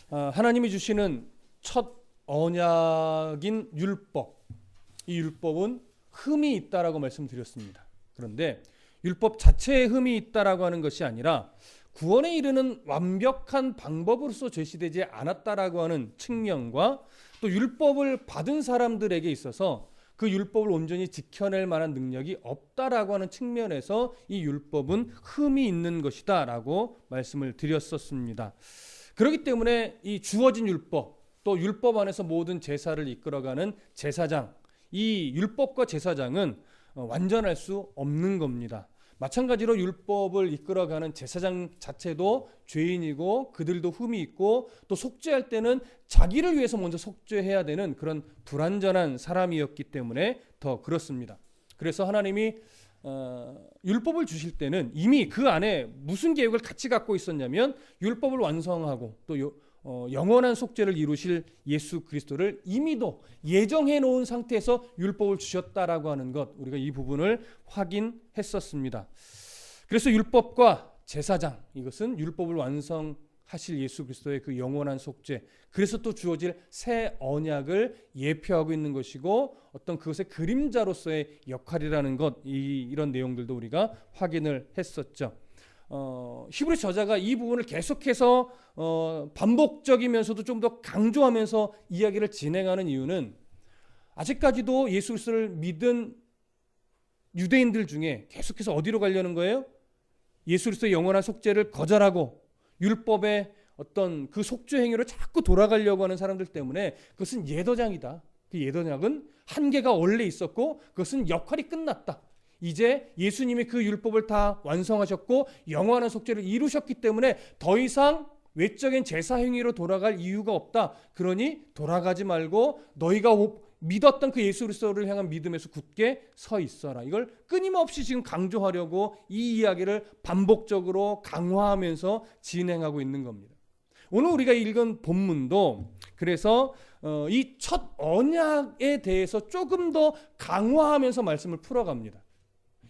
하나님이 주시는 첫 언약인 율법, 이 율법은 흠이 있다라고 말씀드렸습니다. 그런데 율법 자체에 흠이 있다라고 하는 것이 아니라 구원에 이르는 완벽한 방법으로서 제시되지 않았다라고 하는 측면과 또 율법을 받은 사람들에게 있어서 그 율법을 온전히 지켜낼 만한 능력이 없다라고 하는 측면에서 이 율법은 흠이 있는 것이다라고 말씀을 드렸었습니다. 그렇기 때문에 이 주어진 율법, 또 율법 안에서 모든 제사를 이끌어가는 제사장, 이 율법과 제사장은 완전할 수 없는 겁니다. 마찬가지로 율법을 이끌어가는 제사장 자체도 죄인이고 그들도 흠이 있고 또 속죄할 때는 자기를 위해서 먼저 속죄해야 되는 그런 불완전한 사람이었기 때문에 더 그렇습니다. 그래서 하나님이 율법을 주실 때는 이미 그 안에 무슨 계획을 같이 갖고 있었냐면 율법을 완성하고 또 영원한 속죄를 이루실 예수 그리스도를 이미도 예정해 놓은 상태에서 율법을 주셨다라고 하는 것, 우리가 이 부분을 확인했었습니다. 그래서 율법과 제사장, 이것은 율법을 완성하실 예수 그리스도의 그 영원한 속죄, 그래서 또 주어질 새 언약을 예표하고 있는 것이고 어떤 그것의 그림자로서의 역할이라는 것, 이런 내용들도 우리가 확인을 했었죠. 히브리 저자가 이 부분을 계속해서 반복적이면서도 좀 더 강조하면서 이야기를 진행하는 이유는 아직까지도 예수 그리스도를 믿은 유대인들 중에 계속해서 어디로 가려는 거예요? 예수 그리스도의 영원한 속죄를 거절하고 율법의 어떤 그 속죄 행위로 자꾸 돌아가려고 하는 사람들 때문에 그것은 예도장이다. 그 예도장은 한계가 원래 있었고 그것은 역할이 끝났다. 이제 예수님이 그 율법을 다 완성하셨고 영원한 속죄를 이루셨기 때문에 더 이상 외적인 제사 행위로 돌아갈 이유가 없다. 그러니 돌아가지 말고 너희가 믿었던 그 예수 그리스도를 향한 믿음에서 굳게 서 있어라. 이걸 끊임없이 지금 강조하려고 이 이야기를 반복적으로 강화하면서 진행하고 있는 겁니다. 오늘 우리가 읽은 본문도 그래서 이 첫 언약에 대해서 조금 더 강화하면서 말씀을 풀어갑니다.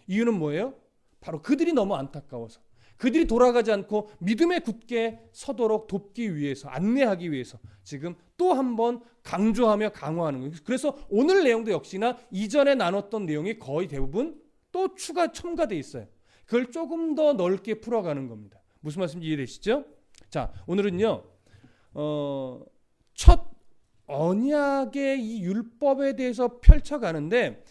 이유는 뭐예요? 바로 그들이 너무 안타까워서, 그들이 돌아가지 않고 믿음에 굳게 서도록 돕기 위해서, 안내하기 위해서 지금 또 한 번 강조하며 강화하는 거예요. 그래서 오늘 내용도 역시나 이전에 나눴던 내용이 거의 대부분 또 첨가되어 있어요. 그걸 조금 더 넓게 풀어가는 겁니다. 무슨 말씀인지 이해되시죠? 자, 오늘은요 첫 언약의 이 율법에 대해서 펼쳐가는데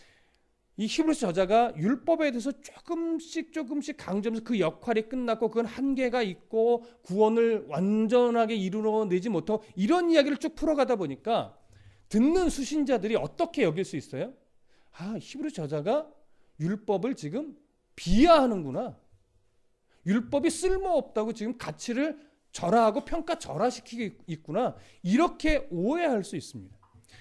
이 히브리서 저자가 율법에 대해서 조금씩 강조하면서 그 역할이 끝났고 그건 한계가 있고 구원을 완전하게 이루어내지 못하고 이런 이야기를 쭉 풀어가다 보니까 듣는 수신자들이 어떻게 여길 수 있어요? 히브리서 저자가 율법을 지금 비하하는구나. 율법이 쓸모없다고 지금 가치를 절하하고 평가절하시키고 있구나. 이렇게 오해할 수 있습니다.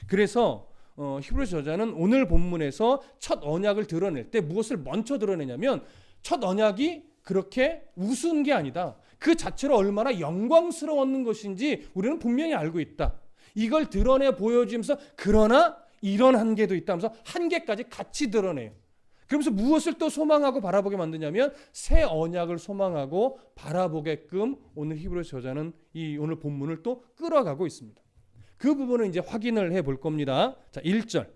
그래서 히브리서 저자는 오늘 본문에서 첫 언약을 드러낼 때 무엇을 먼저 드러내냐면 첫 언약이 그렇게 우스운 게 아니다. 그 자체로 얼마나 영광스러웠는 것인지 우리는 분명히 알고 있다. 이걸 드러내 보여주면서 그러나 이런 한계도 있다 하면서 한계까지 같이 드러내요. 그러면서 무엇을 또 소망하고 바라보게 만드냐면 새 언약을 소망하고 바라보게끔 오늘 히브리서 저자는 이 오늘 본문을 또 끌어가고 있습니다. 그 부분을 이제 확인을 해볼 겁니다. 자, 1절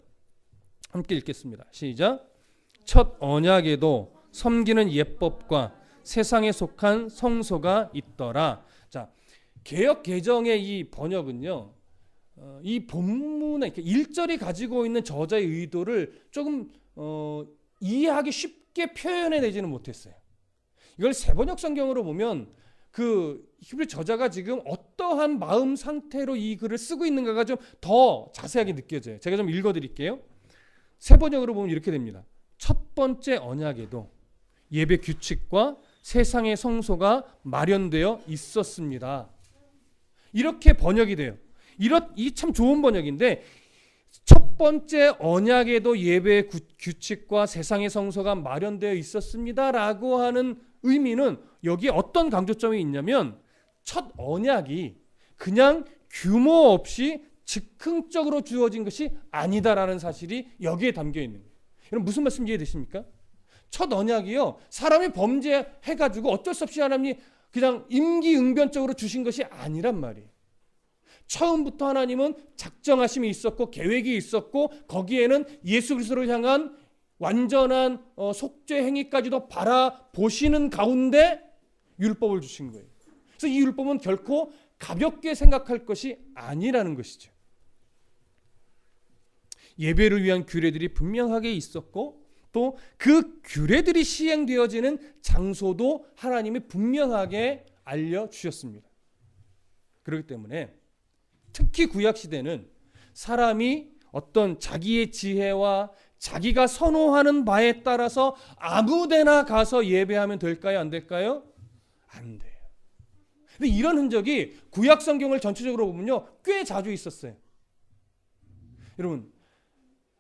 함께 읽겠습니다. 시작. 첫 언약에도 섬기는 예법과 세상에 속한 성소가 있더라. 자, 개역 개정의 이 번역은요, 이 본문의 1절이 가지고 있는 저자의 의도를 조금 이해하기 쉽게 표현해내지는 못했어요. 이걸 세번역 성경으로 보면 그 히브리 저자가 지금 어떠한 마음 상태로 이 글을 쓰고 있는가가 좀 더 자세하게 느껴져요. 제가 좀 읽어드릴게요. 세번역으로 보면 이렇게 됩니다. 첫 번째 언약에도 예배 규칙과 세상의 성소가 마련되어 있었습니다. 이렇게 번역이 돼요. 이 참 좋은 번역인데 첫 번째 언약에도 예배 규칙과 세상의 성소가 마련되어 있었습니다라고 하는 의미는 여기에 어떤 강조점이 있냐면 첫 언약이 그냥 규모 없이 즉흥적으로 주어진 것이 아니다라는 사실이 여기에 담겨 있는 거예요. 여러분 무슨 말씀인지 이해되십니까? 첫 언약이요, 사람이 범죄해가지고 어쩔 수 없이 하나님이 그냥 임기응변적으로 주신 것이 아니란 말이에요. 처음부터 하나님은 작정하심이 있었고 계획이 있었고 거기에는 예수 그리스도를 향한 완전한 속죄 행위까지도 바라보시는 가운데 율법을 주신 거예요. 그래서 이 율법은 결코 가볍게 생각할 것이 아니라는 것이죠. 예배를 위한 규례들이 분명하게 있었고 또 그 규례들이 시행되어지는 장소도 하나님이 분명하게 알려주셨습니다. 그렇기 때문에 특히 구약시대는 사람이 어떤 자기의 지혜와 자기가 선호하는 바에 따라서 아무데나 가서 예배하면 될까요? 안 될까요? 안 돼요. 근데 이런 흔적이 구약 성경을 전체적으로 보면요, 꽤 자주 있었어요. 여러분,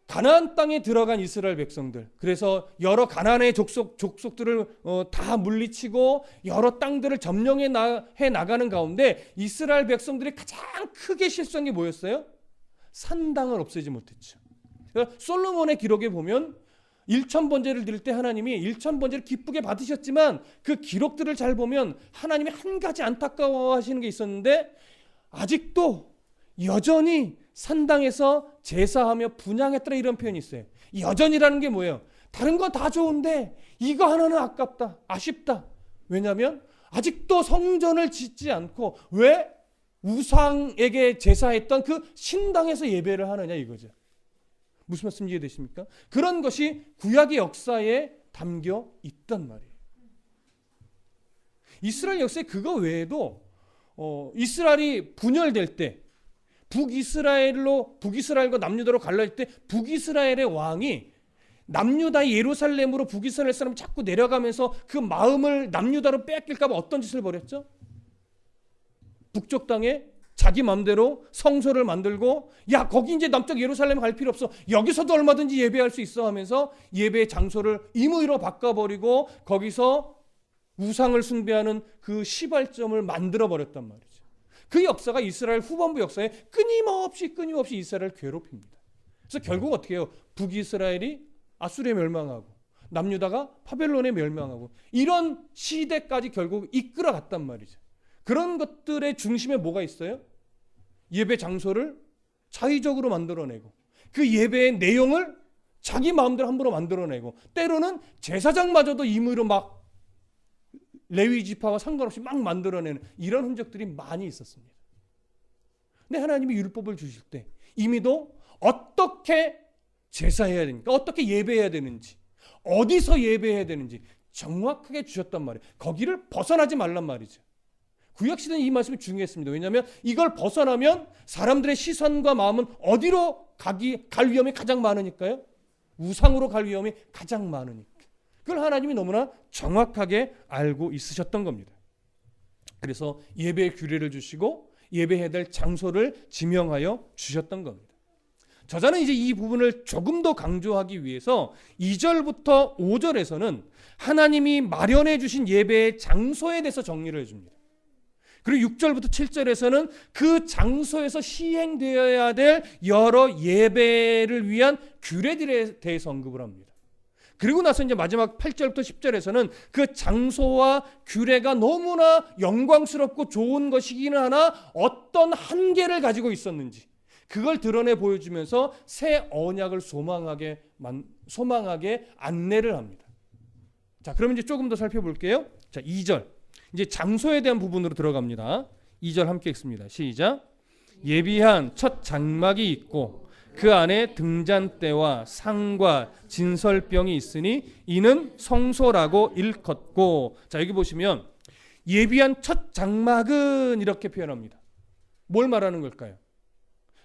가나안 땅에 들어간 이스라엘 백성들, 그래서 여러 가나안의 족속들을 다 물리치고 여러 땅들을 점령해 나가는 가운데 이스라엘 백성들이 가장 크게 실수한 게 뭐였어요? 산당을 없애지 못했죠. 솔로몬의 기록에 보면 1000번제를 드릴 때 하나님이 1000번제를 기쁘게 받으셨지만 그 기록들을 잘 보면 하나님이 한 가지 안타까워하시는 게 있었는데 아직도 여전히 산당에서 제사하며 분향했더라, 이런 표현이 있어요. 여전히라는 게 뭐예요? 다른 거 다 좋은데 이거 하나는 아깝다, 아쉽다. 왜냐하면 아직도 성전을 짓지 않고 왜 우상에게 제사했던 그 신당에서 예배를 하느냐 이거죠. 무슨 말씀 이해되십니까? 그런 것이 구약의 역사에 담겨 있단 말이에요. 이스라엘 역사에 그거 외에도 이스라엘이 분열될 때 북이스라엘과 남유다로 갈라질 때 북이스라엘의 왕이 남유다 예루살렘으로 북이스라엘 사람이 자꾸 내려가면서 그 마음을 남유다로 뺏길까 봐 어떤 짓을 벌였죠? 북쪽 땅에 자기 마음대로 성소를 만들고 야 거기 이제 남쪽 예루살렘 갈 필요 없어, 여기서도 얼마든지 예배할 수 있어 하면서 예배의 장소를 임의로 바꿔버리고 거기서 우상을 숭배하는 그 시발점을 만들어버렸단 말이죠. 그 역사가 이스라엘 후반부 역사에 끊임없이 이스라엘을 괴롭힙니다. 그래서 결국 어떻게 해요? 북이스라엘이 아수르에 멸망하고 남유다가 바벨론에 멸망하고 이런 시대까지 결국 이끌어갔단 말이죠. 그런 것들의 중심에 뭐가 있어요? 예배 장소를 자의적으로 만들어내고 그 예배의 내용을 자기 마음대로 함부로 만들어내고 때로는 제사장마저도 임의로 막 레위 지파와 상관없이 막 만들어내는 이런 흔적들이 많이 있었습니다. 근데 하나님이 율법을 주실 때 이미도 어떻게 제사해야 되니까, 어떻게 예배해야 되는지, 어디서 예배해야 되는지 정확하게 주셨단 말이에요. 거기를 벗어나지 말란 말이죠. 구약시대는 이 말씀이 중요했습니다. 왜냐하면 이걸 벗어나면 사람들의 시선과 마음은 어디로 갈 위험이 가장 많으니까요. 우상으로 갈 위험이 가장 많으니까. 그걸 하나님이 너무나 정확하게 알고 있으셨던 겁니다. 그래서 예배의 규례를 주시고 예배해야 될 장소를 지명하여 주셨던 겁니다. 저자는 이제 이 부분을 조금 더 강조하기 위해서 2절부터 5절에서는 하나님이 마련해 주신 예배의 장소에 대해서 정리를 해줍니다. 그리고 6절부터 7절에서는 그 장소에서 시행되어야 될 여러 예배를 위한 규례들에 대해서 언급을 합니다. 그리고 나서 이제 마지막 8절부터 10절에서는 그 장소와 규례가 너무나 영광스럽고 좋은 것이기는 하나 어떤 한계를 가지고 있었는지 그걸 드러내 보여주면서 새 언약을 소망하게 안내를 합니다. 자, 그럼 이제 조금 더 살펴볼게요. 자, 2절. 이제 장소에 대한 부분으로 들어갑니다. 2절 함께 읽습니다. 시작. 예비한 첫 장막이 있고 그 안에 등잔대와 상과 진설병이 있으니 이는 성소라고 일컫고. 자, 여기 보시면 예비한 첫 장막은 이렇게 표현합니다. 뭘 말하는 걸까요?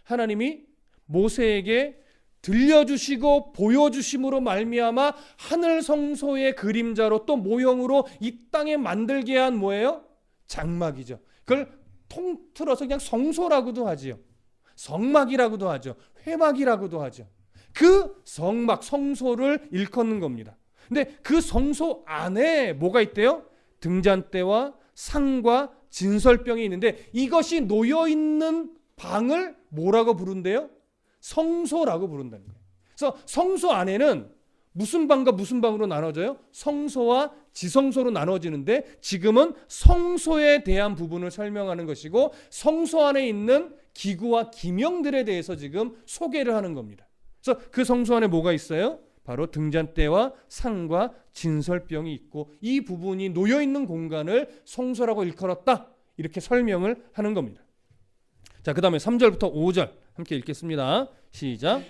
하나님이 모세에게 들려주시고 보여주심으로 말미암아 하늘 성소의 그림자로 또 모형으로 이 땅에 만들게 한 뭐예요? 장막이죠. 그걸 통틀어서 그냥 성소라고도 하지요. 성막이라고도 하죠. 회막이라고도 하죠. 그 성막, 성소를 일컫는 겁니다. 근데 그 성소 안에 뭐가 있대요? 등잔대와 상과 진설병이 있는데 이것이 놓여있는 방을 뭐라고 부른대요? 성소라고 부른다는 거예요. 그래서 성소 안에는 무슨 방과 무슨 방으로 나눠져요? 성소와 지성소로 나눠지는데 지금은 성소에 대한 부분을 설명하는 것이고 성소 안에 있는 기구와 기명들에 대해서 지금 소개를 하는 겁니다. 그래서 그 성소 안에 뭐가 있어요? 바로 등잔대와 상과 진설병이 있고 이 부분이 놓여있는 공간을 성소라고 일컬었다. 이렇게 설명을 하는 겁니다. 자, 그 다음에 3절부터 5절 함께 읽겠습니다. 시작.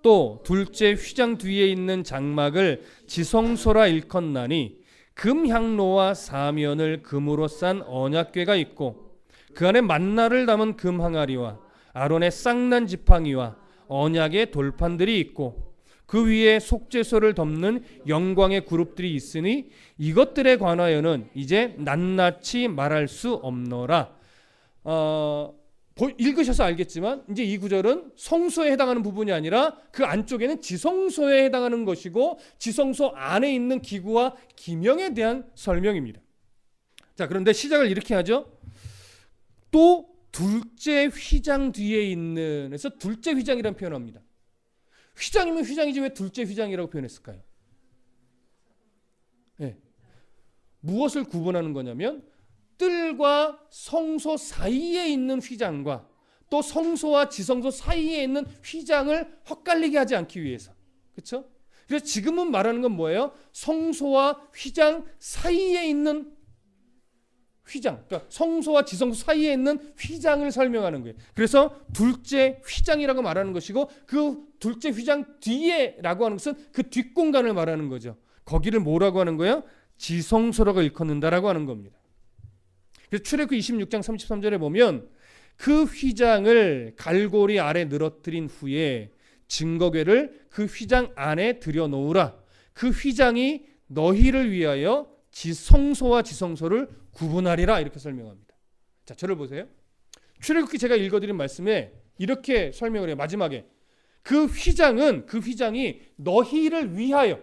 또 둘째 휘장 뒤에 있는 장막을 지성소라 일컫나니 금향로와 사면을 금으로 싼 언약궤가 있고 그 안에 만나를 담은 금항아리와 아론의 쌍난 지팡이와 언약의 돌판들이 있고 그 위에 속죄소를 덮는 영광의 그룹들이 있으니 이것들에 관하여는 이제 낱낱이 말할 수 없노라. 읽으셔서 알겠지만 이제 이 구절은 성소에 해당하는 부분이 아니라 그 안쪽에는 지성소에 해당하는 것이고 지성소 안에 있는 기구와 기명에 대한 설명입니다. 자, 그런데 시작을 이렇게 하죠. 또 둘째 휘장 뒤에 있는, 그래서 둘째 휘장이라는 표현을 합니다. 휘장이면 휘장이지 왜 둘째 휘장이라고 표현했을까요? 네. 무엇을 구분하는 거냐면 뜰과 성소 사이에 있는 휘장과 또 성소와 지성소 사이에 있는 휘장을 헛갈리게 하지 않기 위해서. 그렇죠? 그래서 지금은 말하는 건 뭐예요? 성소와 휘장 사이에 있는 휘장, 그러니까 성소와 지성소 사이에 있는 휘장을 설명하는 거예요. 그래서 둘째 휘장이라고 말하는 것이고 그 둘째 휘장 뒤에라고 하는 것은 그 뒷공간을 말하는 거죠. 거기를 뭐라고 하는 거예요? 지성소라고 일컫는다라고 하는 겁니다. 그래서 출애굽기 26장 33절에 보면 그 휘장을 갈고리 아래 늘어뜨린 후에 증거궤를 그 휘장 안에 들여놓으라. 그 휘장이 너희를 위하여 성소와 지성소를 구분하리라. 이렇게 설명합니다. 자, 저를 보세요. 출애굽기 제가 읽어드린 말씀에 이렇게 설명을 해요. 마지막에 그 휘장이 너희를 위하여,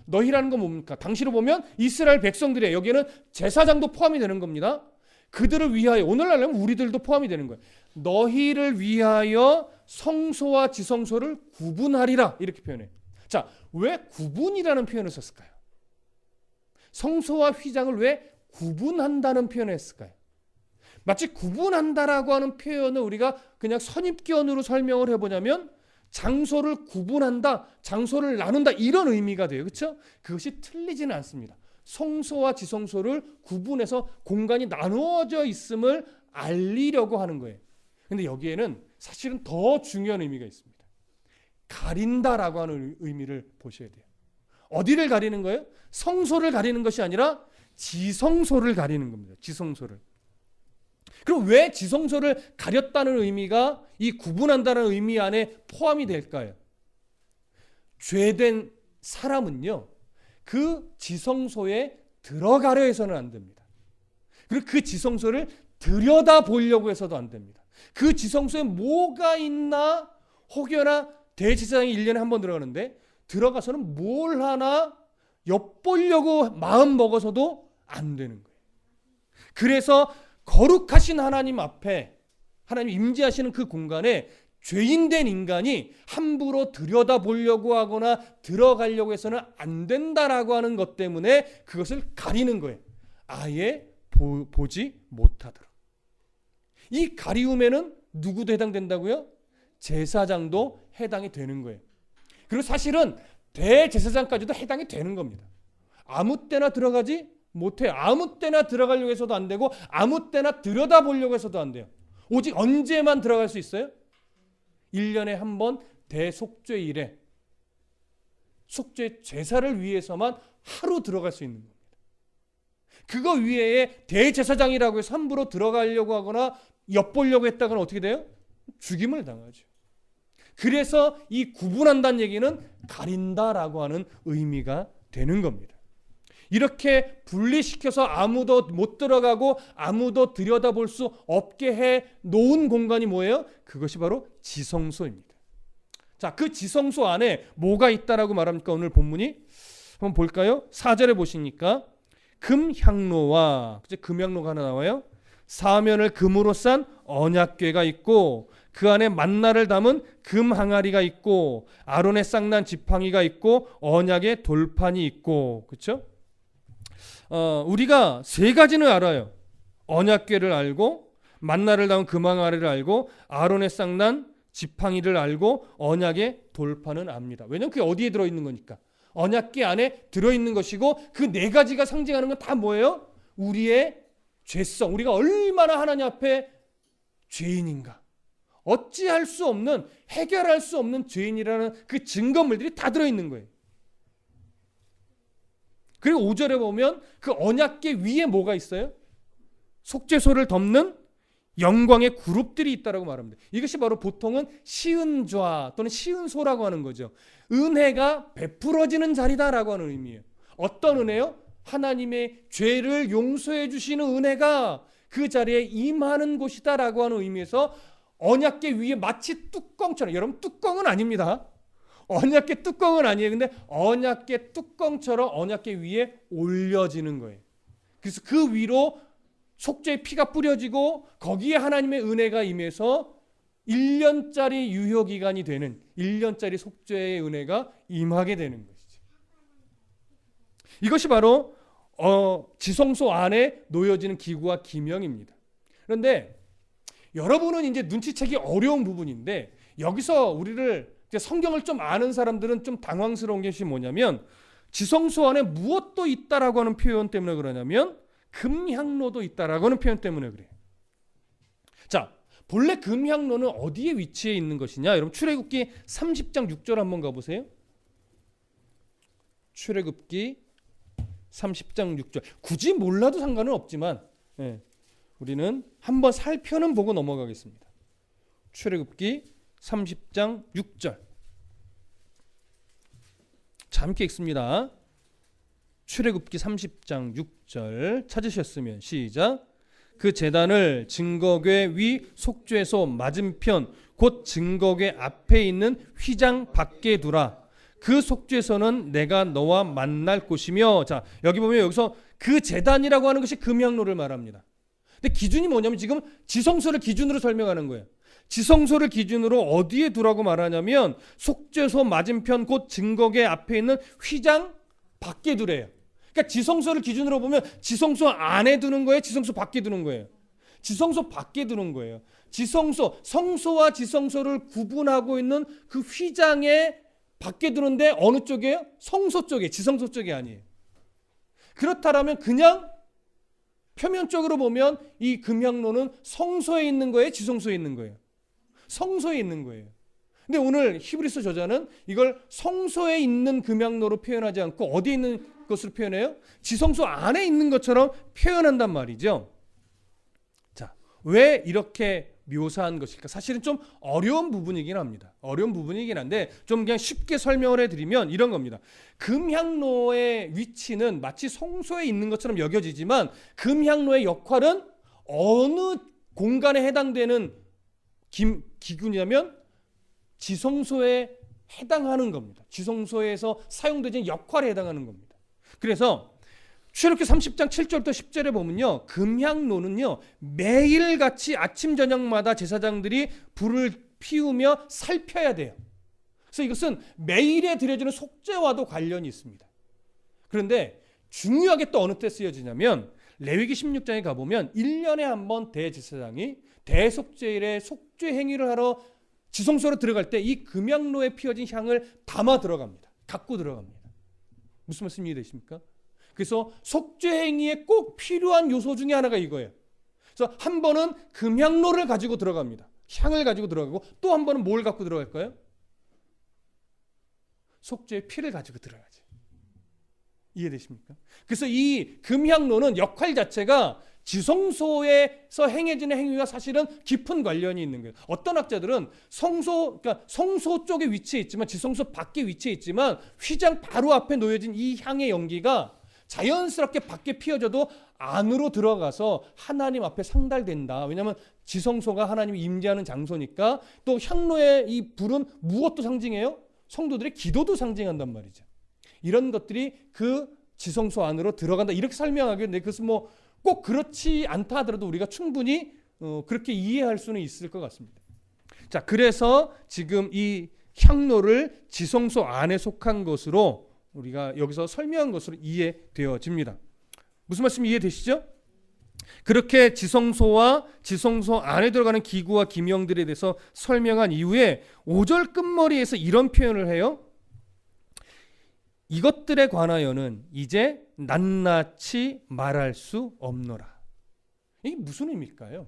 너희라는 건 뭡니까? 당시로 보면 이스라엘 백성들이에요. 여기에는 제사장도 포함이 되는 겁니다. 그들을 위하여, 오늘날은 우리들도 포함이 되는 거예요. 너희를 위하여 성소와 지성소를 구분하리라. 이렇게 표현해요. 자, 왜 구분이라는 표현을 썼을까요? 성소와 휘장을 왜 구분한다는 표현을 했을까요? 마치 구분한다라고 하는 표현을 우리가 그냥 선입견으로 설명을 해보냐면 장소를 구분한다, 장소를 나눈다 이런 의미가 돼요. 그렇죠? 그것이 틀리지는 않습니다. 성소와 지성소를 구분해서 공간이 나누어져 있음을 알리려고 하는 거예요. 근데 여기에는 사실은 더 중요한 의미가 있습니다. 가린다라고 하는 의미를 보셔야 돼요. 어디를 가리는 거예요? 성소를 가리는 것이 아니라 지성소를 가리는 겁니다. 지성소를. 그럼 왜 지성소를 가렸다는 의미가 이 구분한다는 의미 안에 포함이 될까요? 죄된 사람은요, 그 지성소에 들어가려 해서는 안 됩니다. 그리고 그 지성소를 들여다 보려고 해서도 안 됩니다. 그 지성소에 뭐가 있나 혹여나 대제사장이 1년에 한 번 들어가는데 들어가서는 뭘 하나 엿보려고 마음 먹어서도 안 되는 거예요. 그래서 거룩하신 하나님 앞에 하나님 임재하시는 그 공간에 죄인된 인간이 함부로 들여다보려고 하거나 들어가려고 해서는 안 된다라고 하는 것 때문에 그것을 가리는 거예요. 아예 보지 못하도록. 이 가리움에는 누구도 해당된다고요? 제사장도 해당이 되는 거예요. 그리고 사실은 대제사장까지도 해당이 되는 겁니다. 아무 때나 들어가지 못해요. 아무 때나 들어가려고 해서도 안 되고 아무 때나 들여다보려고 해서도 안 돼요. 오직 언제만 들어갈 수 있어요? 1년에 한 번 대속죄일에 속죄 제사를 위해서만 하루 들어갈 수 있는 겁니다. 그거 위에 대제사장이라고 해서 함부로 들어가려고 하거나 엿보려고 했다가는 어떻게 돼요? 죽임을 당하죠. 그래서 이 구분한다는 얘기는 가린다라고 하는 의미가 되는 겁니다. 이렇게 분리시켜서 아무도 못 들어가고 아무도 들여다볼 수 없게 해 놓은 공간이 뭐예요? 그것이 바로 지성소입니다. 자, 그 지성소 안에 뭐가 있다라고 말합니까? 오늘 본문이 한번 볼까요? 4절에 보시니까 금향로와, 금향로가 하나 나와요. 사면을 금으로 싼 언약궤가 있고 그 안에 만나를 담은 금 항아리가 있고 아론의 쌍난 지팡이가 있고 언약의 돌판이 있고. 그렇죠? 우리가 세 가지는 알아요. 언약궤를 알고 만나를 담은 금왕 아래를 알고 아론의 쌍난 지팡이를 알고 언약의 돌판은 압니다. 왜냐하면 그게 어디에 들어있는 거니까. 언약궤 안에 들어있는 것이고 그 네 가지가 상징하는 건 다 뭐예요? 우리의 죄성, 우리가 얼마나 하나님 앞에 죄인인가, 어찌할 수 없는, 해결할 수 없는 죄인이라는 그 증거물들이 다 들어있는 거예요. 그리고 5절에 보면 그 언약궤 위에 뭐가 있어요? 속죄소를 덮는 영광의 그룹들이 있다라고 말합니다. 이것이 바로 보통은 시은좌 또는 시은소라고 하는 거죠. 은혜가 베풀어지는 자리다라고 하는 의미예요. 어떤 은혜요? 하나님의 죄를 용서해 주시는 은혜가 그 자리에 임하는 곳이다라고 하는 의미에서 언약궤 위에 마치 뚜껑처럼, 여러분 뚜껑은 아닙니다. 언약궤 뚜껑은 아니에요. 근데 언약궤 뚜껑처럼 언약궤 위에 올려지는 거예요. 그래서 그 위로 속죄의 피가 뿌려지고 거기에 하나님의 은혜가 임해서 1년짜리 유효기간이 되는 1년짜리 속죄의 은혜가 임하게 되는 것이죠. 이것이 바로 지성소 안에 놓여지는 기구와 기명입니다. 그런데 여러분은 이제 눈치채기 어려운 부분인데 여기서 우리를 성경을 좀 아는 사람들은 좀 당황스러운 것이 뭐냐면 지성소 안에 무엇도 있다라고 하는 표현 때문에 그러냐면 금향로도 있다라고 하는 표현 때문에 그래요. 자, 본래 금향로는 어디에 위치해 있는 것이냐? 여러분 출애굽기 30장 6절 한번 가보세요. 출애굽기 30장 6절. 굳이 몰라도 상관은 없지만 우리는 한번 살펴는 보고 넘어가겠습니다. 출애굽기 30장 6절. 자, 함께 읽습니다. 출애굽기 30장 6절 찾으셨으면 시작. 그 제단을 증거궤 위 속죄소 맞은편 곧 증거궤 앞에 있는 휘장 밖에 두라. 그 속죄소는 내가 너와 만날 곳이며. 자, 여기 보면 여기서 그 제단이라고 하는 것이 금향로를 말합니다. 근데 기준이 뭐냐면 지금 지성소를 기준으로 설명하는 거예요. 지성소를 기준으로 어디에 두라고 말하냐면 속죄소 맞은편 곧 증거궤 앞에 있는 휘장 밖에 두래요. 그러니까 지성소를 기준으로 보면 지성소 안에 두는 거예요? 지성소 밖에 두는 거예요? 지성소 밖에 두는 거예요. 지성소, 성소와 지성소를 구분하고 있는 그 휘장에 밖에 두는데 어느 쪽이에요? 성소 쪽에, 지성소 쪽이 아니에요. 그렇다면 그냥 표면적으로 보면 이 금향로는 성소에 있는 거예요? 지성소에 있는 거예요? 성소에 있는 거예요. 근데 오늘 히브리서 저자는 이걸 성소에 있는 금향로로 표현하지 않고 어디에 있는 것으로 표현해요? 지성소 안에 있는 것처럼 표현한단 말이죠. 자, 왜 이렇게 묘사한 것일까? 사실은 좀 어려운 부분이긴 합니다. 어려운 부분이긴 한데 좀 그냥 쉽게 설명을 해드리면 이런 겁니다. 금향로의 위치는 마치 성소에 있는 것처럼 여겨지지만 금향로의 역할은 어느 공간에 해당되는 기구냐면 지성소에 해당하는 겁니다. 지성소에서 사용되는 역할에 해당하는 겁니다. 그래서 출애굽기 30장 7절부터 10절에 보면요, 금향로는요 매일같이 아침 저녁마다 제사장들이 불을 피우며 살펴야 돼요. 그래서 이것은 매일에 드려지는 속죄와도 관련이 있습니다. 그런데 중요하게 또 어느 때 쓰여지냐면 레위기 16장에 가보면 1년에 한 번 대제사장이 대속죄일에 속죄 행위를 하러 지성소로 들어갈 때 이 금향로에 피어진 향을 담아 들어갑니다. 갖고 들어갑니다. 무슨 말씀 이해되십니까? 그래서 속죄 행위에 꼭 필요한 요소 중에 하나가 이거예요. 그래서 한 번은 금향로를 가지고 들어갑니다. 향을 가지고 들어가고 또 한 번은 뭘 갖고 들어갈까요? 속죄의 피를 가지고 들어가죠. 이해되십니까? 그래서 이 금향로는 역할 자체가 지성소에서 행해지는 행위와 사실은 깊은 관련이 있는 거예요. 어떤 학자들은 그러니까 성소 쪽에 위치해 있지만 지성소 밖에 위치해 있지만 휘장 바로 앞에 놓여진 이 향의 연기가 자연스럽게 밖에 피어져도 안으로 들어가서 하나님 앞에 상달된다. 왜냐하면 지성소가 하나님이 임재하는 장소니까. 또 향로의 이 불은 무엇도 상징해요? 성도들의 기도도 상징한단 말이죠. 이런 것들이 그 지성소 안으로 들어간다. 이렇게 설명하겠는데 그것은 뭐 꼭 그렇지 않다 하더라도 우리가 충분히 그렇게 이해할 수는 있을 것 같습니다. 자, 그래서 지금 이 향로를 지성소 안에 속한 것으로 우리가 여기서 설명한 것으로 이해되어집니다. 무슨 말씀 이해되시죠? 그렇게 지성소와 지성소 안에 들어가는 기구와 기명들에 대해서 설명한 이후에 5절 끝머리에서 이런 표현을 해요. 이것들에 관하여는 이제 낱낱이 말할 수 없노라. 이게 무슨 의미일까요?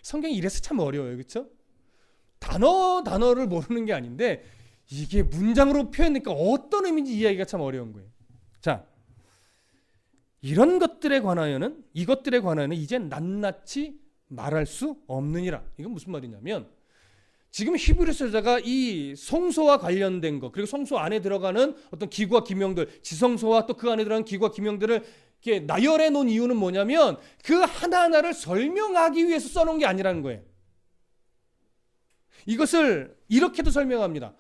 성경이 이래서 참 어려워요. 그렇죠? 단어를 모르는 게 아닌데 이게 문장으로 표현되니까 어떤 의미인지 이해하기가 참 어려운 거예요. 자, 이런 것들에 관하여는 이것들에 관하여는 이제 낱낱이 말할 수 없느니라. 이건 무슨 말이냐면 지금 히브리서 저자가 이 성소와 관련된 것, 그리고 성소 안에 들어가는 어떤 기구와 기명들, 지성소와 또 그 안에 들어가는 기구와 기명들을 이렇게 나열해 놓은 이유는 뭐냐면 그 하나하나를 설명하기 위해서 써놓은 게 아니라는 거예요. 이것을 이렇게도 설명합니다.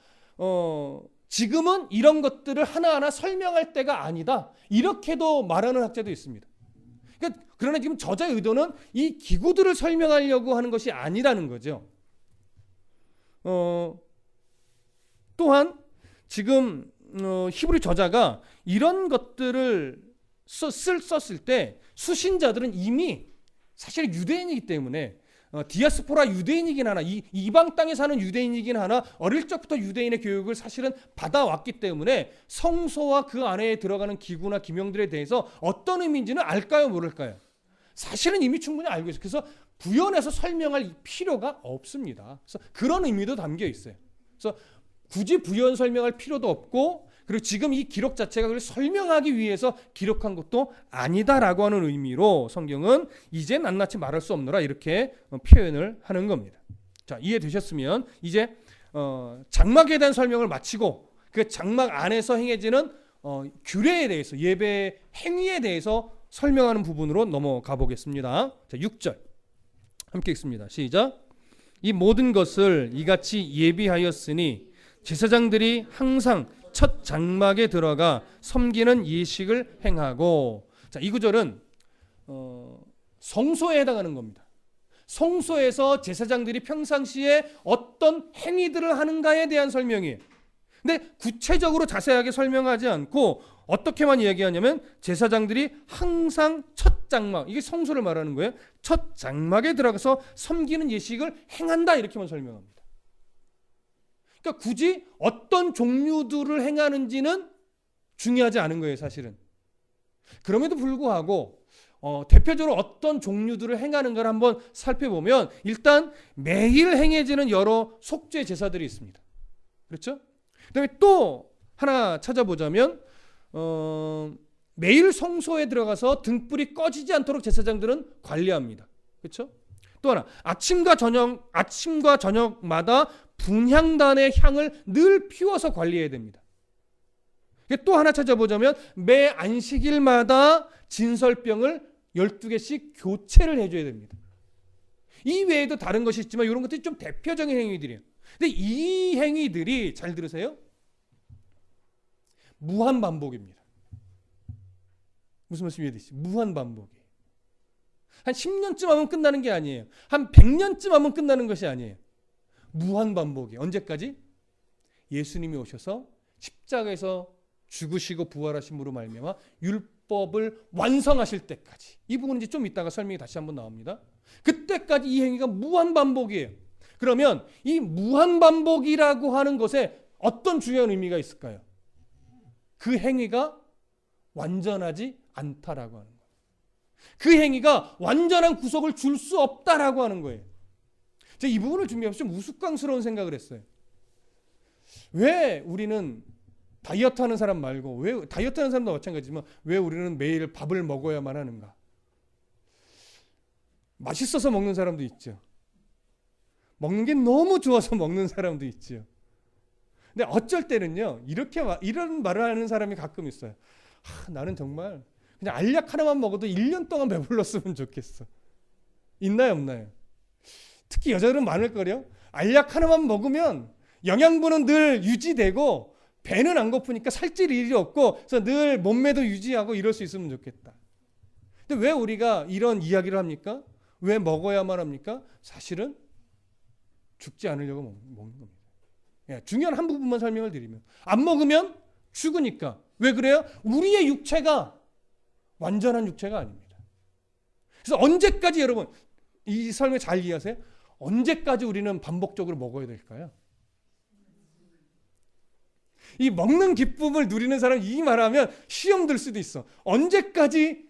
지금은 이런 것들을 하나하나 설명할 때가 아니다. 이렇게도 말하는 학자도 있습니다. 그러나 지금 저자의 의도는 이 기구들을 설명하려고 하는 것이 아니라는 거죠. 또한 지금 히브리 저자가 이런 것들을 썼을 때 수신자들은 이미 사실 유대인이기 때문에 디아스포라 유대인이긴 하나 이방 땅에 사는 유대인이긴 하나 어릴 적부터 유대인의 교육을 사실은 받아왔기 때문에 성소와 그 안에 들어가는 기구나 기명들에 대해서 어떤 의미인지는 알까요 모를까요? 사실은 이미 충분히 알고 있어요. 그래서 부연해서 설명할 필요가 없습니다. 그래서 그런 의미도 담겨 있어요. 그래서 굳이 부연 설명할 필요도 없고 그리고 지금 이 기록 자체가 그걸 설명하기 위해서 기록한 것도 아니다라고 하는 의미로 성경은 이제 낱낱이 말할 수 없노라 이렇게 표현을 하는 겁니다. 자, 이해되셨으면 이제 장막에 대한 설명을 마치고 그 장막 안에서 행해지는 규례에 대해서 예배 행위에 대해서 설명하는 부분으로 넘어가 보겠습니다. 자, 6절 함께 읽습니다. 시작. 이 모든 것을 이같이 예비하였으니 제사장들이 항상 첫 장막에 들어가 섬기는 예식을 행하고. 자, 이 구절은 성소에 해당하는 겁니다. 성소에서 제사장들이 평상시에 어떤 행위들을 하는가에 대한 설명이에요. 근데 구체적으로 자세하게 설명하지 않고 어떻게만 이야기하냐면 제사장들이 항상 첫 장막, 이게 성소를 말하는 거예요. 첫 장막에 들어가서 섬기는 예식을 행한다 이렇게만 설명합니다. 그러니까 굳이 어떤 종류들을 행하는지는 중요하지 않은 거예요, 사실은. 그럼에도 불구하고 대표적으로 어떤 종류들을 행하는가를 한번 살펴보면 일단 매일 행해지는 여러 속죄 제사들이 있습니다. 그렇죠? 그다음에 또 하나 찾아보자면 매일 성소에 들어가서 등불이 꺼지지 않도록 제사장들은 관리합니다. 그렇죠? 또 하나 아침과 저녁마다 분향단의 향을 늘 피워서 관리해야 됩니다. 또 하나 찾아보자면 매 안식일마다 진설병을 12개씩 교체를 해줘야 됩니다. 이 외에도 다른 것이 있지만 이런 것들이 좀 대표적인 행위들이에요. 근데 이 행위들이 잘 들으세요. 무한반복입니다. 무슨 말씀 이해되시죠? 무한반복이에요. 한 10년쯤 하면 끝나는 게 아니에요. 한 100년쯤 하면 끝나는 것이 아니에요. 무한반복이에요. 언제까지? 예수님이 오셔서 십자가에서 죽으시고 부활하심으로 말미암아 율법을 완성하실 때까지. 이 부분은 이제 좀 이따가 설명이 다시 한번 나옵니다. 그때까지 이 행위가 무한반복이에요. 그러면 이 무한반복이라고 하는 것에 어떤 중요한 의미가 있을까요? 그 행위가 완전하지 않다라고 하는 거예요. 그 행위가 완전한 구속을 줄 수 없다라고 하는 거예요. 제가 이 부분을 준비하면서 좀 우스꽝스러운 생각을 했어요. 왜 우리는 다이어트 하는 사람 말고, 왜 다이어트 하는 사람도 마찬가지지만 왜 우리는 매일 밥을 먹어야만 하는가? 맛있어서 먹는 사람도 있죠. 먹는 게 너무 좋아서 먹는 사람도 있죠. 근데 어쩔 때는요, 이런 말을 하는 사람이 가끔 있어요. 나는 정말 그냥 알약 하나만 먹어도 1년 동안 배불렀으면 좋겠어. 있나요, 없나요? 특히 여자들은 많을걸요. 알약 하나만 먹으면 영양분은 늘 유지되고 배는 안 고프니까 살찔 일이 없고 그래서 늘 몸매도 유지하고 이럴 수 있으면 좋겠다. 근데 왜 우리가 이런 이야기를 합니까? 왜 먹어야만 합니까? 사실은 죽지 않으려고 먹는 겁니다. 예, 중요한 한 부분만 설명을 드리면 안 먹으면 죽으니까. 왜 그래요? 우리의 육체가 완전한 육체가 아닙니다. 그래서 언제까지 여러분 이 설명 잘 이해하세요? 언제까지 우리는 반복적으로 먹어야 될까요? 이 먹는 기쁨을 누리는 사람 이 말하면 시험 들 수도 있어. 언제까지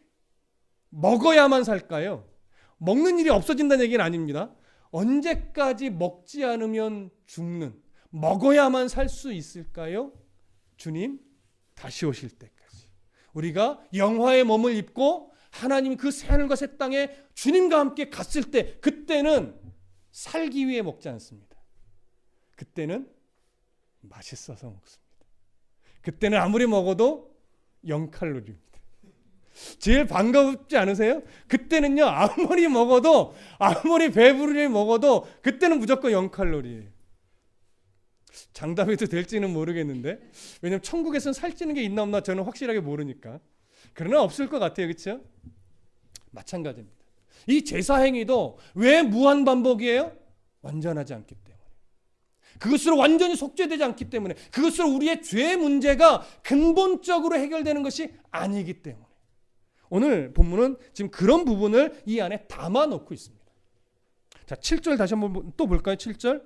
먹어야만 살까요? 먹는 일이 없어진다는 얘기는 아닙니다. 언제까지 먹지 않으면 죽는, 먹어야만 살 수 있을까요? 주님 다시 오실 때까지. 우리가 영화의 몸을 입고 하나님 그 새하늘과 새 땅에 주님과 함께 갔을 때, 그때는 살기 위해 먹지 않습니다. 그때는 맛있어서 먹습니다. 그때는 아무리 먹어도 0칼로리입니다. 제일 반갑지 않으세요? 그때는요, 아무리 먹어도, 아무리 배부르게 먹어도 그때는 무조건 0칼로리예요. 장담해도 될지는 모르겠는데, 왜냐면 천국에서는 살찌는 게 있나 없나 저는 확실하게 모르니까. 그러나 없을 것 같아요. 그렇죠? 마찬가지입니다. 이 제사 행위도 왜 무한 반복이에요? 완전하지 않기 때문에. 그것으로 완전히 속죄되지 않기 때문에, 그것으로 우리의 죄 문제가 근본적으로 해결되는 것이 아니기 때문에. 오늘 본문은 지금 그런 부분을 이 안에 담아놓고 있습니다. 자, 7절 다시 한번 또 볼까요? 7절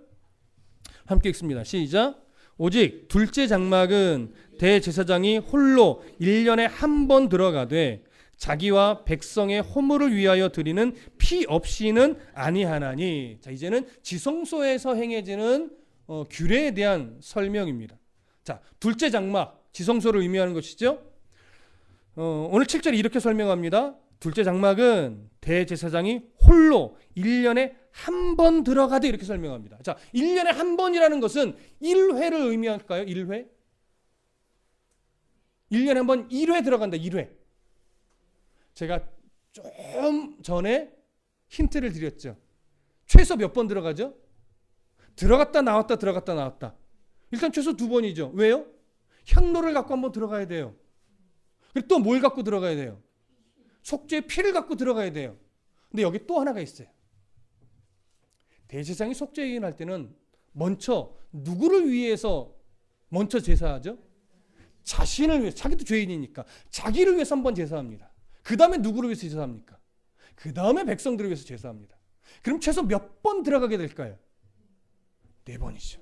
함께 읽습니다. 시작. 오직 둘째 장막은 대제사장이 홀로 1년에 한 번 들어가되 자기와 백성의 허물을 위하여 드리는 피 없이는 아니하나니. 자, 이제는 지성소에서 행해지는 규례에 대한 설명입니다. 자, 둘째 장막, 지성소를 의미하는 것이죠. 오늘 7절이 이렇게 설명합니다. 둘째 장막은 대제사장이 홀로 1년에 한 번 들어가되, 이렇게 설명합니다. 자, 1년에 한 번이라는 것은 1회를 의미할까요? 1회? 1년에 한 번 1회 들어간다. 1회. 제가 좀 전에 힌트를 드렸죠. 최소 몇 번 들어가죠? 들어갔다 나왔다 들어갔다 나왔다. 일단 최소 2번이죠. 왜요? 향로를 갖고 한번 들어가야 돼요. 그리고 또 뭘 갖고 들어가야 돼요? 속죄의 피를 갖고 들어가야 돼요. 근데 여기 또 하나가 있어요. 대제사장이 속죄를 할 때는 먼저 누구를 위해서 먼저 제사하죠? 자신을 위해서. 자기도 죄인이니까 자기를 위해서 한번 제사합니다. 그 다음에 누구를 위해서 제사합니까? 그 다음에 백성들을 위해서 제사합니다. 그럼 최소 몇 번 들어가게 될까요? 4번이죠.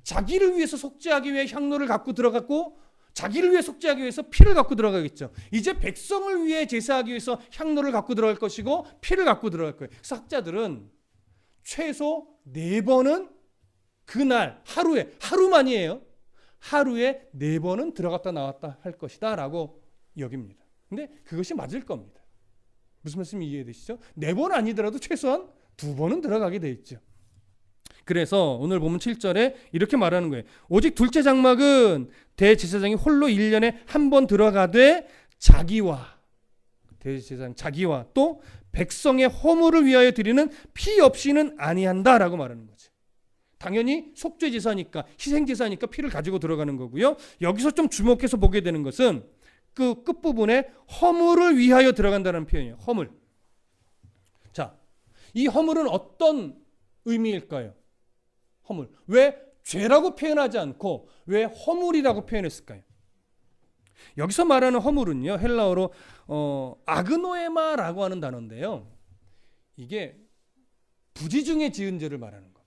자기를 위해서 속죄하기 위해 향로를 갖고 들어갔고, 자기를 위해 속죄하기 위해서 피를 갖고 들어가겠죠. 이제 백성을 위해 제사하기 위해서 향로를 갖고 들어갈 것이고 피를 갖고 들어갈 거예요. 그래서 학자들은 최소 4번은 그날 하루만이에요. 하루에 4번은 들어갔다 나왔다 할 것이다 라고 여깁니다. 근데 그것이 맞을 겁니다. 무슨 말씀이 이해되시죠? 4번 아니더라도 최소한 2번은 들어가게 돼 있죠. 그래서 오늘 보면 7절에 이렇게 말하는 거예요. 오직 둘째 장막은 대제사장이 홀로 1년에 한 번 들어가되 자기와, 대제사장 자기와 또 백성의 허물을 위하여 드리는 피 없이는 아니한다 라고 말하는 거죠. 당연히 속죄제사니까, 희생제사니까 피를 가지고 들어가는 거고요. 여기서 좀 주목해서 보게 되는 것은 그 끝부분에 허물을 위하여 들어간다는 표현이에요. 허물. 자, 이 허물은 어떤 의미일까요? 허물. 왜 죄라고 표현하지 않고 왜 허물이라고 표현했을까요? 여기서 말하는 허물은요, 헬라어로 아그노에마라고 하는 단어인데요. 이게 부지 중에 지은 죄를 말하는 겁니다.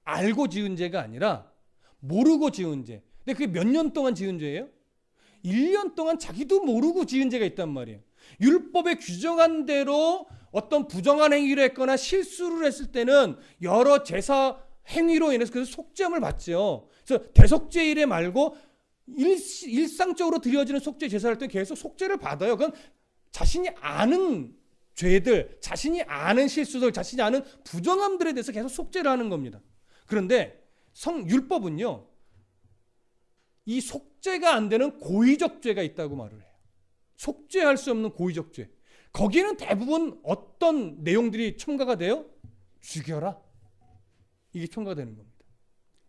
알고 지은 죄가 아니라 모르고 지은 죄. 근데 그게 몇 년 동안 지은 죄예요? 1년 동안 자기도 모르고 지은 죄가 있단 말이에요. 율법에 규정한 대로 어떤 부정한 행위를 했거나 실수를 했을 때는 여러 제사 행위로 인해서 그래서 속죄함을 받죠. 그래서 대속죄일에 말고 일상적으로 드려지는 속죄 제사를 할 때 계속 속죄를 받아요. 그건 자신이 아는 죄들, 자신이 아는 실수들, 자신이 아는 부정함들에 대해서 계속 속죄를 하는 겁니다. 그런데 율법은요, 이 속죄가 안 되는 고의적 죄가 있다고 말을 해요. 속죄할 수 없는 고의적 죄. 거기에는 대부분 어떤 내용들이 첨가가 돼요? 죽여라. 이게 첨가가 되는 겁니다.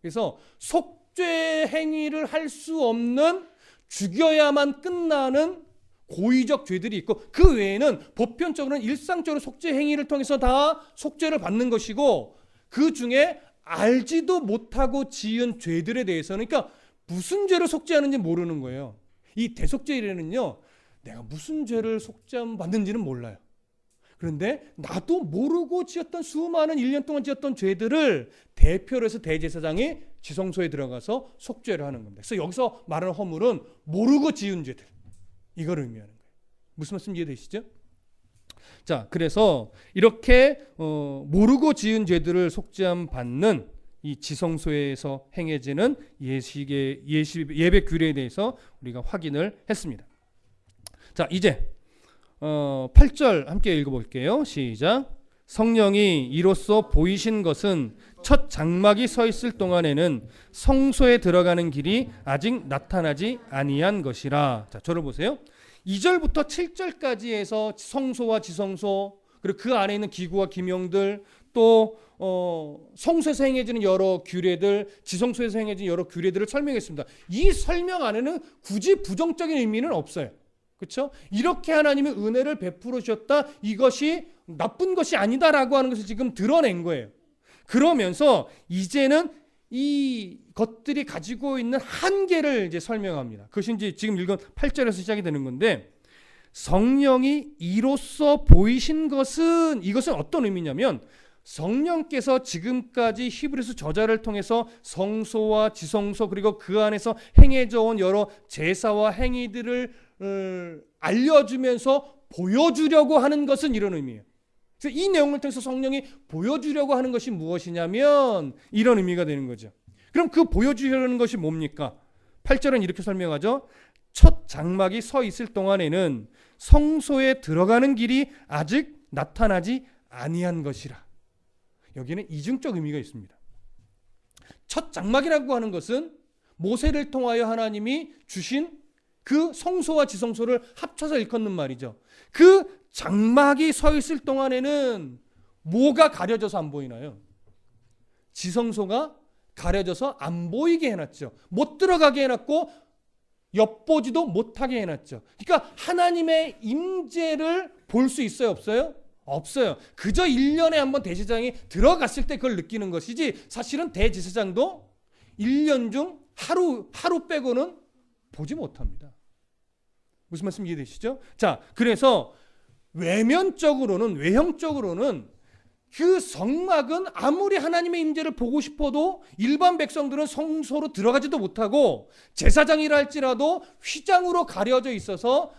그래서 속죄 행위를 할 수 없는, 죽여야만 끝나는 고의적 죄들이 있고, 그 외에는 보편적으로는 일상적으로 속죄 행위를 통해서 다 속죄를 받는 것이고, 그 중에 알지도 못하고 지은 죄들에 대해서는, 그러니까 무슨 죄를 속죄하는지 모르는 거예요. 이 대속죄일에는요, 내가 무슨 죄를 속죄받는지는 몰라요. 그런데 나도 모르고 지었던 수많은 1년 동안 지었던 죄들을 대표로 해서 대제사장이 지성소에 들어가서 속죄를 하는 겁니다. 그래서 여기서 말하는 허물은 모르고 지은 죄들, 이걸 의미하는 거예요. 무슨 말씀 이해되시죠? 자, 그래서 이렇게 모르고 지은 죄들을 속죄함 받는 이 지성소에서 행해지는 예배 규례에 대해서 우리가 확인을 했습니다. 자, 이제 8절 함께 읽어볼게요. 시작. 성령이 이로써 보이신 것은 첫 장막이 서 있을 동안에는 성소에 들어가는 길이 아직 나타나지 아니한 것이라. 자, 저를 보세요. 2절부터 7절까지 해서 성소와 지성소, 그리고 그 안에 있는 기구와 기명들, 또 성소에서 행해지는 여러 규례들, 지성소에서 행해지는 여러 규례들을 설명했습니다. 이 설명 안에는 굳이 부정적인 의미는 없어요. 그렇죠? 이렇게 하나님이 은혜를 베풀어 주셨다, 이것이 나쁜 것이 아니다라고 하는 것을 지금 드러낸 거예요. 그러면서 이제는 이 것들이 가지고 있는 한계를 이제 설명합니다. 그것이 이제 지금 읽은 8절에서 시작이 되는 건데, 성령이 이로써 보이신 것은, 이것은 어떤 의미냐면 성령께서 지금까지 히브리서 저자를 통해서 성소와 지성소, 그리고 그 안에서 행해져 온 여러 제사와 행위들을 알려주면서 보여주려고 하는 것은 이런 의미예요. 그래서 이 내용을 통해서 성령이 보여주려고 하는 것이 무엇이냐면 이런 의미가 되는 거죠. 그럼 그 보여주려는 것이 뭡니까? 8절은 이렇게 설명하죠. 첫 장막이 서 있을 동안에는 성소에 들어가는 길이 아직 나타나지 아니한 것이라. 여기는 이중적 의미가 있습니다. 첫 장막이라고 하는 것은 모세를 통하여 하나님이 주신 그 성소와 지성소를 합쳐서 일컫는 말이죠. 그 장막이 서 있을 동안에는 뭐가 가려져서 안 보이나요? 지성소가 가려져서 안 보이게 해놨죠. 못 들어가게 해놨고 엿보지도 못하게 해놨죠. 그러니까 하나님의 임재를 볼 수 있어요, 없어요? 없어요. 그저 1년에 한번 대제사장이 들어갔을 때 그걸 느끼는 것이지, 사실은 대제사장도 1년 중 하루 빼고는 보지 못합니다. 무슨 말씀 이해되시죠? 자, 그래서 외형적으로는 그 성막은 아무리 하나님의 임재를 보고 싶어도 일반 백성들은 성소로 들어가지도 못하고, 제사장이라 할지라도 휘장으로 가려져 있어서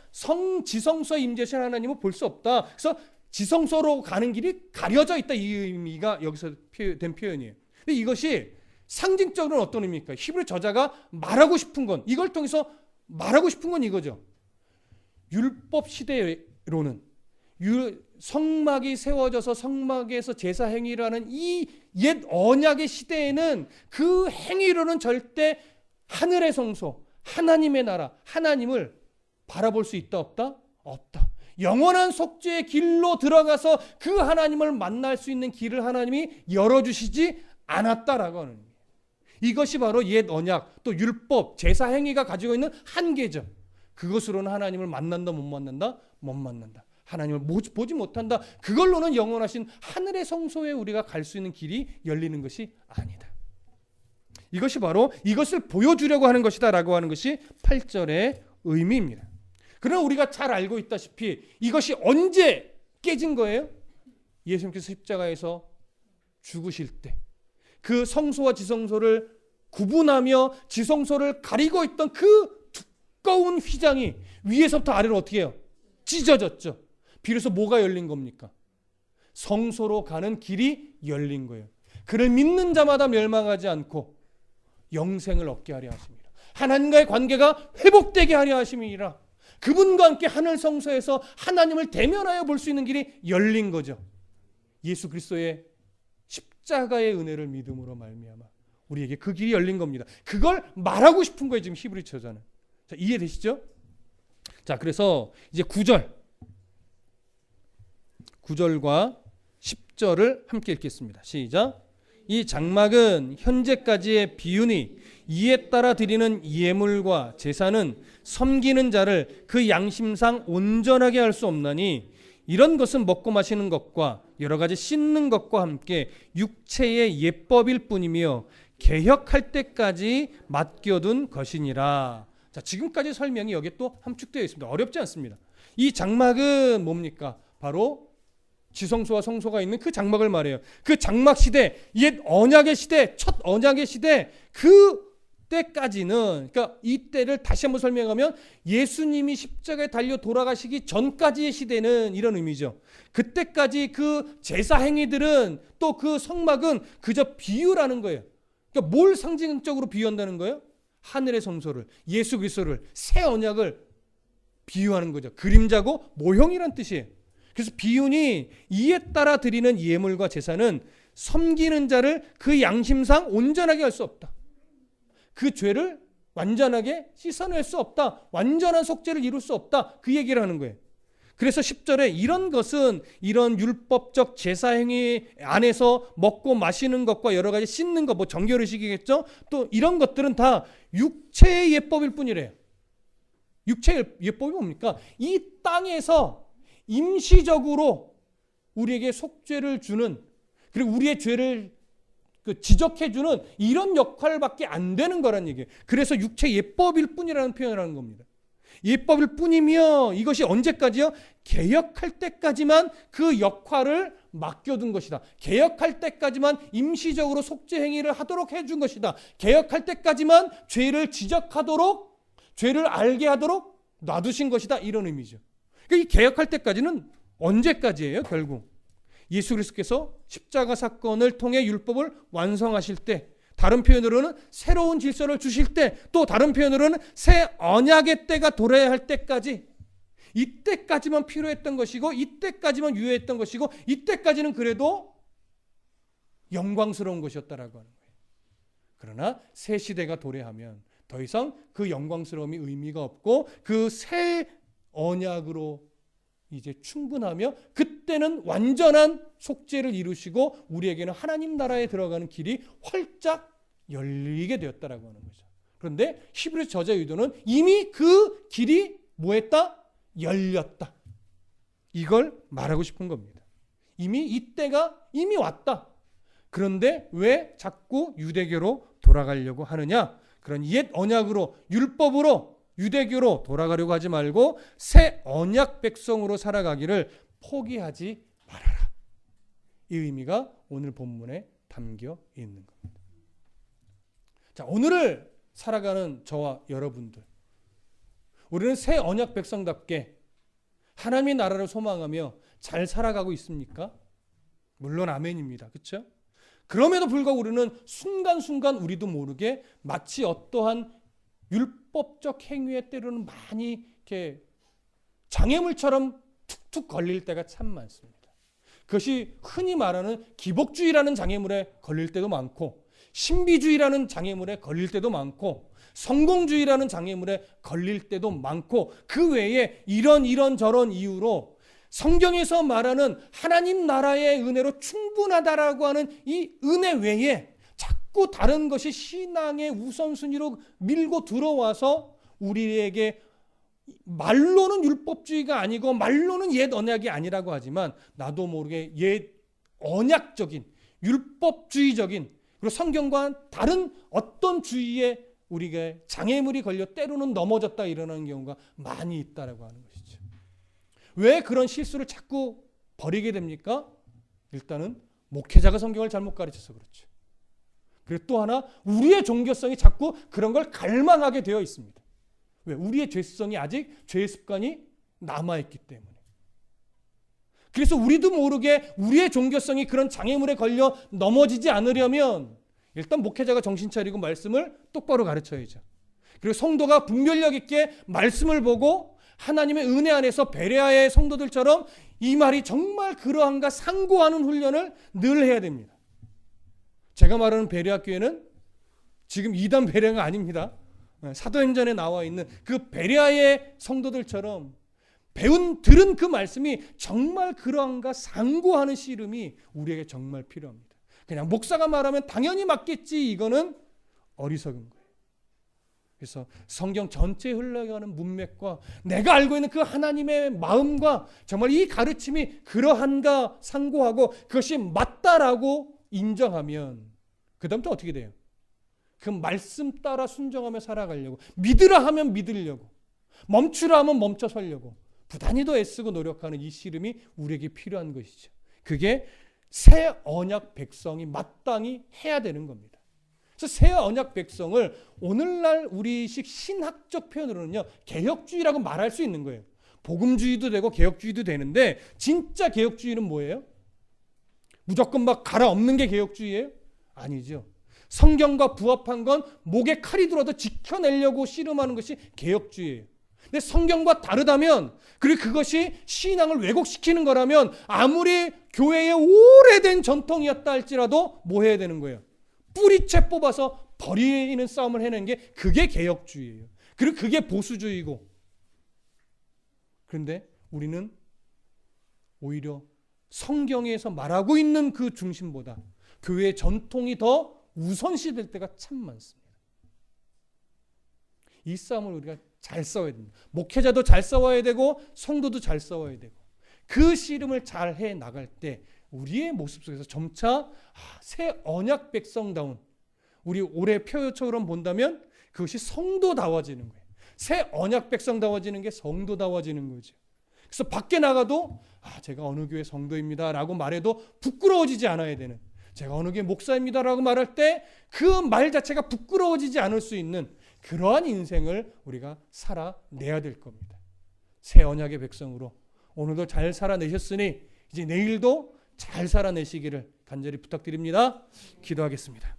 지성소의 임재신 하나님을 볼 수 없다. 그래서 지성소로 가는 길이 가려져 있다, 이 의미가 여기서 된 표현이에요. 근데 이것이 상징적으로는 어떤 의미입니까? 히브리 저자가 말하고 싶은 건, 이걸 통해서 말하고 싶은 건 이거죠. 율법 시대로는 성막이 세워져서 성막에서 제사 행위라는 이 옛 언약의 시대에는 그 행위로는 절대 하늘의 성소, 하나님의 나라, 하나님을 바라볼 수 있다, 없다? 없다. 영원한 속죄의 길로 들어가서 그 하나님을 만날 수 있는 길을 하나님이 열어주시지 않았다라고 하는 거예요. 이것이 바로 옛 언약, 또 율법, 제사 행위가 가지고 있는 한계죠. 그것으로는 하나님을 만난다, 못 만난다? 못 만난다. 하나님을 보지 못한다. 그걸로는 영원하신 하늘의 성소에 우리가 갈 수 있는 길이 열리는 것이 아니다. 이것이 바로 이것을 보여주려고 하는 것이다 라고 하는 것이 8절의 의미입니다. 그러나 우리가 잘 알고 있다시피 이것이 언제 깨진 거예요? 예수님께서 십자가에서 죽으실 때 그 성소와 지성소를 구분하며 지성소를 가리고 있던 그 두꺼운 휘장이 위에서부터 아래로 어떻게 해요? 찢어졌죠. 비로소 뭐가 열린 겁니까? 성소로 가는 길이 열린 거예요. 그를 믿는 자마다 멸망하지 않고 영생을 얻게 하려 하십니다. 하나님과의 관계가 회복되게 하려 하심이라. 그분과 함께 하늘 성소에서 하나님을 대면하여 볼 수 있는 길이 열린 거죠. 예수 그리스도의 십자가의 은혜를 믿음으로 말미암아 우리에게 그 길이 열린 겁니다. 그걸 말하고 싶은 거예요, 지금 히브리 저자는. 자, 이해되시죠? 자, 그래서 이제 9절과 10절을 함께 읽겠습니다. 시작. 이 장막은 현재까지의 비유니 이에 따라 드리는 예물과 제사는 섬기는 자를 그 양심상 온전하게 할 수 없나니 이런 것은 먹고 마시는 것과 여러 가지 씻는 것과 함께 육체의 예법일 뿐이며 개혁할 때까지 맡겨둔 것이니라. 자, 지금까지 설명이 여기에 또 함축되어 있습니다. 어렵지 않습니다. 이 장막은 뭡니까? 바로 지성소와 성소가 있는 그 장막을 말해요. 그 장막 시대, 옛 언약의 시대, 첫 언약의 시대, 그 때까지는, 그러니까 이 때를 다시 한번 설명하면 예수님이 십자가에 달려 돌아가시기 전까지의 시대는 이런 의미죠. 그때까지 그 제사 행위들은 또 그 성막은 그저 비유라는 거예요. 그러니까 뭘 상징적으로 비유한다는 거예요? 하늘의 성소를, 예수 그리스도를, 새 언약을 비유하는 거죠. 그림자고 모형이란 뜻이에요. 그래서 비유니 이에 따라 드리는 예물과 제사는 섬기는 자를 그 양심상 온전하게 할 수 없다. 그 죄를 완전하게 씻어낼 수 없다. 완전한 속죄를 이룰 수 없다. 그 얘기를 하는 거예요. 그래서 10절에 이런 것은 이런 율법적 제사 행위 안에서 먹고 마시는 것과 여러 가지 씻는 것, 뭐 정결의식이겠죠. 또 이런 것들은 다 육체의 예법일 뿐이래요. 육체의 예법이 뭡니까? 이 땅에서 임시적으로 우리에게 속죄를 주는, 그리고 우리의 죄를 지적해주는 이런 역할밖에 안 되는 거란 얘기예요. 그래서 육체 예법일 뿐이라는 표현을 하는 겁니다. 예법일 뿐이며 이것이 언제까지요? 개혁할 때까지만 그 역할을 맡겨둔 것이다. 개혁할 때까지만 임시적으로 속죄 행위를 하도록 해준 것이다. 개혁할 때까지만 죄를 지적하도록, 죄를 알게 하도록 놔두신 것이다. 이런 의미죠. 그러니까 이 개혁할 때까지는 언제까지예요? 결국 예수 그리스도께서 십자가 사건을 통해 율법을 완성하실 때, 다른 표현으로는 새로운 질서를 주실 때, 또 다른 표현으로는 새 언약의 때가 도래해야 할 때까지, 이때까지만 필요했던 것이고, 이때까지만 유효했던 것이고, 이때까지는 그래도 영광스러운 것이었다라고 하는 거예요. 그러나 새 시대가 도래하면 더 이상 그 영광스러움이 의미가 없고 그 새 언약으로 이제 충분하며 그때는 완전한 속죄를 이루시고 우리에게는 하나님 나라에 들어가는 길이 활짝 열리게 되었다라고 하는 거죠. 그런데 히브리 저자 의도는 이미 그 길이 뭐했다? 열렸다. 이걸 말하고 싶은 겁니다. 이미 이때가 이미 왔다. 그런데 왜 자꾸 유대교로 돌아가려고 하느냐? 그런 옛 언약으로, 율법으로, 유대교로 돌아가려고 하지 말고 새 언약 백성으로 살아가기를 포기하지 말아라. 이 의미가 오늘 본문에 담겨 있는 겁니다. 자, 오늘을 살아가는 저와 여러분들, 우리는 새 언약 백성답게 하나님의 나라를 소망하며 잘 살아가고 있습니까? 물론 아멘입니다. 그렇죠? 그럼에도 불구하고 우리는 순간순간 우리도 모르게 마치 어떠한 율법적 행위에 때로는 많이 이렇게 장애물처럼 툭툭 걸릴 때가 참 많습니다. 그것이 흔히 말하는 기복주의라는 장애물에 걸릴 때도 많고, 신비주의라는 장애물에 걸릴 때도 많고, 성공주의라는 장애물에 걸릴 때도 많고, 그 외에 이런 저런 이유로 성경에서 말하는 하나님 나라의 은혜로 충분하다라고 하는 이 은혜 외에 자꾸 다른 것이 신앙의 우선순위로 밀고 들어와서 우리에게 말로는 율법주의가 아니고 말로는 옛 언약이 아니라고 하지만 나도 모르게 옛 언약적인 율법주의적인, 그리고 성경과 다른 어떤 주의에 우리가 장애물이 걸려 때로는 넘어졌다 일어나는 경우가 많이 있다라고 하는 것이죠. 왜 그런 실수를 자꾸 벌이게 됩니까? 일단은 목회자가 성경을 잘못 가르쳐서 그렇죠. 그리고 또 하나, 우리의 종교성이 자꾸 그런 걸 갈망하게 되어 있습니다. 왜? 우리의 죄성이 아직 죄의 습관이 남아있기 때문에. 그래서 우리도 모르게 우리의 종교성이 그런 장애물에 걸려 넘어지지 않으려면 일단 목회자가 정신 차리고 말씀을 똑바로 가르쳐야죠. 그리고 성도가 분별력 있게 말씀을 보고 하나님의 은혜 안에서 베레아의 성도들처럼 이 말이 정말 그러한가 상고하는 훈련을 늘 해야 됩니다. 제가 말하는 베레아 교회는 지금 이단 베레아가 아닙니다. 사도행전에 나와 있는 그 베레아의 성도들처럼 들은 그 말씀이 정말 그러한가 상고하는 씨름이 우리에게 정말 필요합니다. 그냥 목사가 말하면 당연히 맞겠지, 이거는 어리석은 거예요. 그래서 성경 전체에 흘러가는 문맥과 내가 알고 있는 그 하나님의 마음과 정말 이 가르침이 그러한가 상고하고 그것이 맞다라고 인정하면 그 다음부터 어떻게 돼요? 그 말씀 따라 순종하며 살아가려고, 믿으라 하면 믿으려고, 멈추라 하면 멈춰 서려고 부단히 더 애쓰고 노력하는 이 씨름이 우리에게 필요한 것이죠. 그게 새 언약 백성이 마땅히 해야 되는 겁니다. 그래서 새 언약 백성을 오늘날 우리식 신학적 표현으로는요, 개혁주의라고 말할 수 있는 거예요. 복음주의도 되고 개혁주의도 되는데, 진짜 개혁주의는 뭐예요? 무조건 막 갈아엎는 게 개혁주의예요? 아니죠. 성경과 부합한 건 목에 칼이 들어도 지켜내려고 씨름하는 것이 개혁주의예요. 근데 성경과 다르다면, 그리고 그것이 신앙을 왜곡시키는 거라면, 아무리 교회의 오래된 전통이었다 할지라도 뭐 해야 되는 거예요? 뿌리채 뽑아서 버리는 싸움을 해내는 게 그게 개혁주의예요. 그리고 그게 보수주의고. 그런데 우리는 오히려 성경에서 말하고 있는 그 중심보다 교회의 전통이 더 우선시될 때가 참 많습니다. 이 싸움을 우리가 잘 싸워야 됩니다. 목회자도 잘 싸워야 되고 성도도 잘 싸워야 되고, 그 씨름을 잘 해 나갈 때 우리의 모습 속에서 점차 새 언약 백성다운, 우리 올해 표처럼 본다면 그것이 성도다워지는 거예요. 새 언약 백성다워지는 게 성도다워지는 거죠. 그래서 밖에 나가도 제가 어느 교회 성도입니다 라고 말해도 부끄러워지지 않아야 되는, 제가 어느 교회 목사입니다 라고 말할 때 그 말 자체가 부끄러워지지 않을 수 있는 그러한 인생을 우리가 살아내야 될 겁니다. 새 언약의 백성으로 오늘도 잘 살아내셨으니 이제 내일도 잘 살아내시기를 간절히 부탁드립니다. 기도하겠습니다.